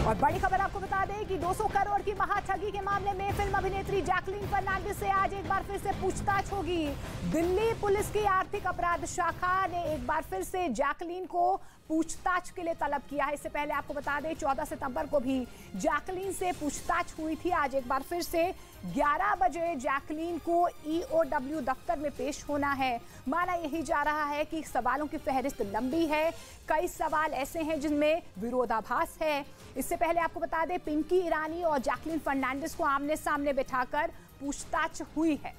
और बड़ी खबर आपको बता दें कि 200 करोड़ की महाठगी के मामले में फिल्म अभिनेत्री जैकलीन फर्नांडिस से आज एक बार फिर से पूछताछ होगी। दिल्ली पुलिस की आर्थिक अपराध शाखा ने एक बार फिर से जैकलीन को पूछताछ के लिए तलब किया है। इससे पहले आपको बता दें 14 सितंबर को भी जैकलीन से पूछताछ हुई थी। आज एक बार फिर से 11 बजे जैकलीन को ईओडब्ल्यू दफ्तर में पेश होना है। माना यही जा रहा है कि सवालों की फहरिस्त लंबी है, कई सवाल ऐसे हैं जिनमें विरोधाभास है। इससे पहले आपको बता दें पिंकी ईरानी और जैकलीन फर्नांडिस को आमने सामने बिठाकर पूछताछ हुई है।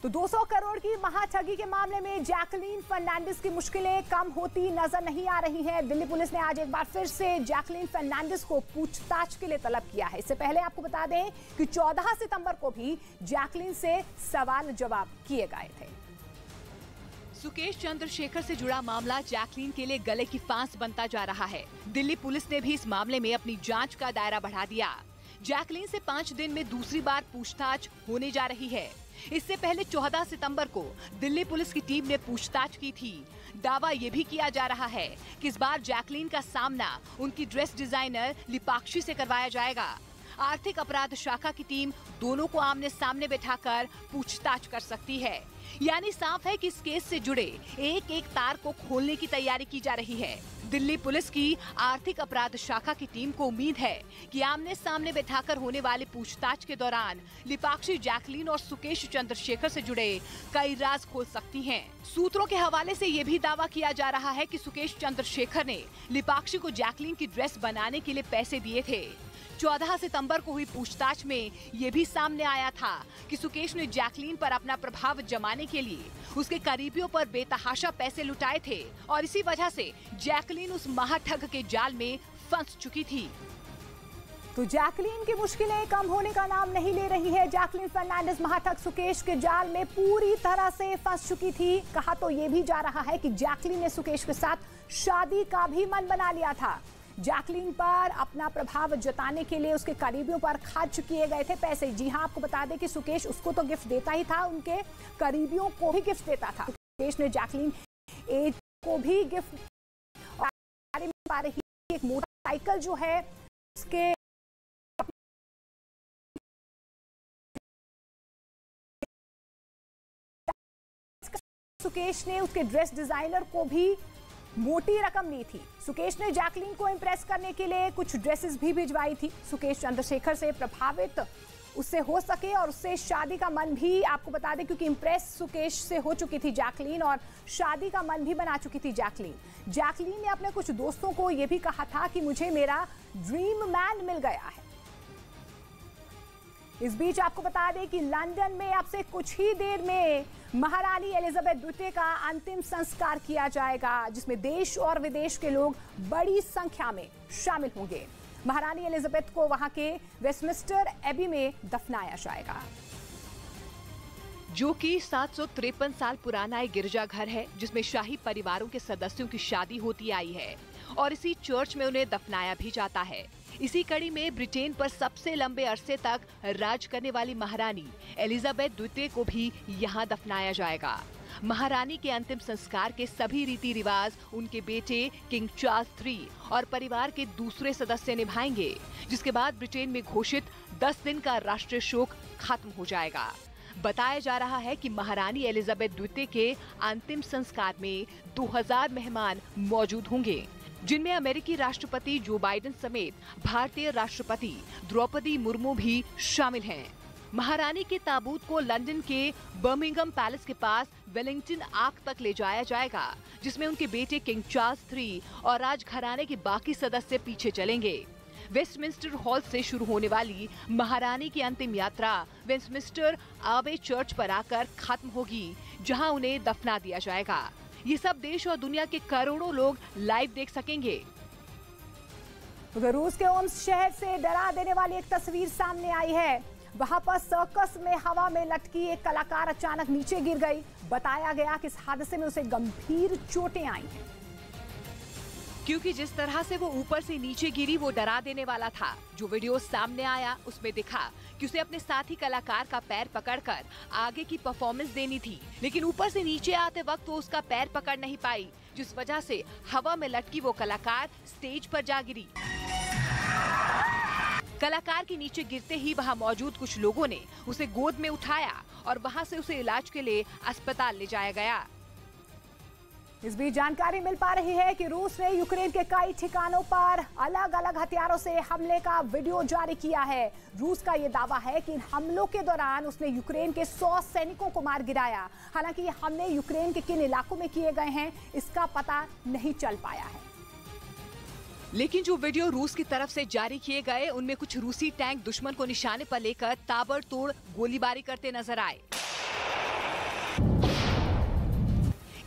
तो 200 करोड़ की महाठगी के मामले में जैकलीन फर्नांडिस की मुश्किलें कम होती नजर नहीं आ रही हैं। दिल्ली पुलिस ने आज एक बार फिर से जैकलीन फर्नांडिस को पूछताछ के लिए तलब किया है। इससे पहले आपको बता दें कि 14 सितंबर को भी जैकलीन से सवाल जवाब किए गए थे। सुकेश चंद्रशेखर से जुड़ा मामला जैकलीन के लिए गले की फांस बनता जा रहा है। दिल्ली पुलिस ने भी इस मामले में अपनी जांच का दायरा बढ़ा दिया। जैकलीन से 5 दिन में दूसरी बार पूछताछ होने जा रही है। इससे पहले 14 सितंबर को दिल्ली पुलिस की टीम ने पूछताछ की थी। दावा ये भी किया जा रहा है कि इस बार जैकलीन का सामना उनकी ड्रेस डिजाइनर लिपाक्षी से करवाया जाएगा। आर्थिक अपराध शाखा की टीम दोनों को आमने सामने बैठाकर पूछताछ कर सकती है। यानी साफ है कि इस केस से जुड़े एक एक तार को खोलने की तैयारी की जा रही है। दिल्ली पुलिस की आर्थिक अपराध शाखा की टीम को उम्मीद है कि आमने सामने बैठाकर होने वाली पूछताछ के दौरान लिपाक्षी जैकलीन और सुकेश चंद्रशेखर से जुड़े कई राज खोल सकती हैं। सूत्रों के हवाले से ये भी दावा किया जा रहा है कि सुकेश चंद्रशेखर ने लिपाक्षी को जैकलीन की ड्रेस बनाने के लिए पैसे दिए थे। 14 सितंबर को हुई पूछताछ में ये भी सामने आया था कि सुकेश ने जैकलीन पर अपना प्रभाव जमाने के लिए उसके करीबियों पर बेतहाशा पैसे लुटाए थे और इसी वजह से जैकलीन उस महाठग के जाल में फंस चुकी थी। तो जैकलीन की मुश्किलें कम होने का नाम नहीं ले रही है। जैकलीन फर्नांडिस महाठग सुकेश के जाल में पूरी तरह से फंस चुकी थी। कहा तो ये भी जा रहा है कि जैकलीन ने सुकेश के साथ शादी का भी मन बना लिया था। जैकलीन पर अपना प्रभाव जताने के लिए उसके करीबियों पर खर्च किए गए थे पैसे। जी हां, आपको बता दें कि सुकेश उसको तो गिफ्ट देता ही था, उनके करीबियों को भी गिफ्ट देता था। सुकेश ने जैकलीन एज को भी गिफ्ट पा रही एक मोटरसाइकिल जो है उसके सुकेश ने उसके ड्रेस डिजाइनर को भी मोटी रकम ली थी। सुकेश ने जैकलीन को इम्प्रेस करने के लिए कुछ ड्रेसेस भी भिजवाई थी। सुकेश चंद्रशेखर से प्रभावित उससे हो सके और उससे शादी का मन भी, आपको बता दें क्योंकि इम्प्रेस सुकेश से हो चुकी थी जैकलीन और शादी का मन भी बना चुकी थी जैकलीन। जैकलीन ने अपने कुछ दोस्तों को यह भी कहा था कि मुझे मेरा ड्रीम मैन मिल गया है। इस बीच आपको बता दें कि लंदन में अब से कुछ ही देर में महारानी एलिजाबेथ द्वितीय का अंतिम संस्कार किया जाएगा, जिसमें देश और विदेश के लोग बड़ी संख्या में शामिल होंगे। महारानी एलिजाबेथ को वहां के वेस्टमिंस्टर एबी में दफनाया जाएगा, जो कि 753 साल पुराना एक गिरजाघर है जिसमें शाही परिवारों के सदस्यों की शादी होती आई है और इसी चर्च में उन्हें दफनाया भी जाता है। इसी कड़ी में ब्रिटेन पर सबसे लंबे अरसे तक राज करने वाली महारानी एलिजाबेथ द्वितीय को भी यहाँ दफनाया जाएगा। महारानी के अंतिम संस्कार के सभी रीति रिवाज उनके बेटे किंग चार्ल्स III और परिवार के दूसरे सदस्य निभाएंगे, जिसके बाद ब्रिटेन में घोषित 10 दिन का राष्ट्रीय शोक खत्म हो जाएगा। बताया जा रहा है कि महारानी एलिजाबेथ द्वितीय के अंतिम संस्कार में 2000 मेहमान मौजूद होंगे, जिनमें अमेरिकी राष्ट्रपति जो बाइडेन समेत भारतीय राष्ट्रपति द्रौपदी मुर्मू भी शामिल हैं। महारानी के ताबूत को लंदन के बर्मिंघम पैलेस के पास वेलिंगटन आर्क तक ले जाया जाएगा, जिसमें उनके बेटे किंग चार्ल्स III और राजघराने के बाकी सदस्य पीछे चलेंगे। वेस्टमिंस्टर हॉल से शुरू होने वाली महारानी की अंतिम यात्रा वेस्टमिंस्टर आबे चर्च पर आकर खत्म होगी, जहां उन्हें दफना दिया जाएगा। ये सब देश और दुनिया के करोड़ों लोग लाइव देख सकेंगे। उधर रूस के ओम्स शहर से डरा देने वाली एक तस्वीर सामने आई है। वहां पर सर्कस में हवा में लटकी एक कलाकार अचानक नीचे गिर गई। बताया गया कि इस हादसे में उसे गंभीर चोटें आई हैं। क्योंकि जिस तरह से वो ऊपर से नीचे गिरी वो डरा देने वाला था। जो वीडियो सामने आया उसमें दिखा कि उसे अपने साथी कलाकार का पैर पकड़कर आगे की परफॉर्मेंस देनी थी, लेकिन ऊपर से नीचे आते वक्त वो उसका पैर पकड़ नहीं पाई। जिस वजह से हवा में लटकी वो कलाकार स्टेज पर जा गिरी। कलाकार के नीचे गिरते ही वहां मौजूद कुछ लोगों ने उसे गोद में उठाया और वहां से उसे इलाज के लिए अस्पताल ले जाया गया। इस बीच जानकारी मिल पा रही है कि रूस ने यूक्रेन के कई ठिकानों पर अलग अलग हथियारों से हमले का वीडियो जारी किया है। रूस का ये दावा है कि इन हमलों के दौरान उसने यूक्रेन के 100 सैनिकों को मार गिराया। हालांकि ये हमले यूक्रेन के किन इलाकों में किए गए हैं इसका पता नहीं चल पाया है। लेकिन जो वीडियो रूस की तरफ से जारी किए गए उनमें कुछ रूसी टैंक दुश्मन को निशाने पर लेकर ताबड़तोड़ गोलीबारी करते नजर आए।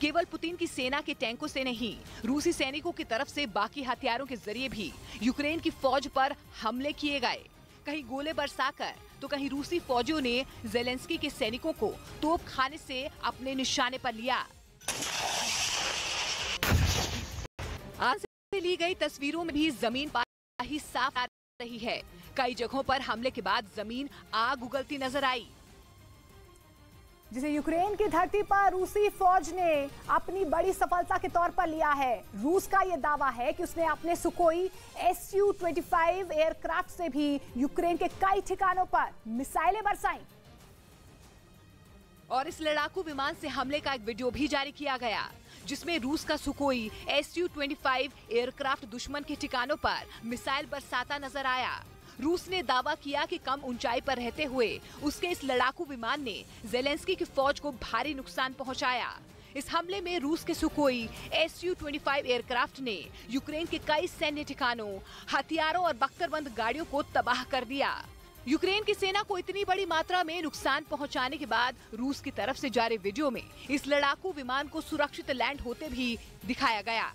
केवल पुतिन की सेना के टैंकों से नहीं, रूसी सैनिकों की तरफ से बाकी हथियारों के जरिए भी यूक्रेन की फौज पर हमले किए गए। कहीं गोले बरसाकर तो कहीं रूसी फौजियों ने ज़ेलेंस्की के सैनिकों को तोप खाने से अपने निशाने पर लिया। आज से ली गई तस्वीरों में भी जमीन पर ही साफ आ रही है। कई जगहों पर हमले के बाद जमीन आग उगलती नजर आई, जिसे यूक्रेन की धरती पर रूसी फौज ने अपनी बड़ी सफलता के तौर पर लिया है। रूस का यह दावा है कि उसने अपने सुकोई Su-25 एयरक्राफ्ट से भी यूक्रेन के कई ठिकानों पर मिसाइलें बरसाई और इस लड़ाकू विमान से हमले का एक वीडियो भी जारी किया गया, जिसमें रूस का सुकोई Su-25 एयरक्राफ्ट दुश्मन के ठिकानों पर मिसाइल बरसाता नजर आया। रूस ने दावा किया कि कम ऊंचाई पर रहते हुए उसके इस लड़ाकू विमान ने ज़ेलेंस्की की फौज को भारी नुकसान पहुंचाया। इस हमले में रूस के सुकोई Su-25 एयरक्राफ्ट ने यूक्रेन के कई सैन्य ठिकानों, हथियारों और बख्तरबंद गाड़ियों को तबाह कर दिया। यूक्रेन की सेना को इतनी बड़ी मात्रा में नुकसान पहुंचाने के बाद रूस की तरफ से जारी वीडियो में इस लड़ाकू विमान को सुरक्षित लैंड होते भी दिखाया गया।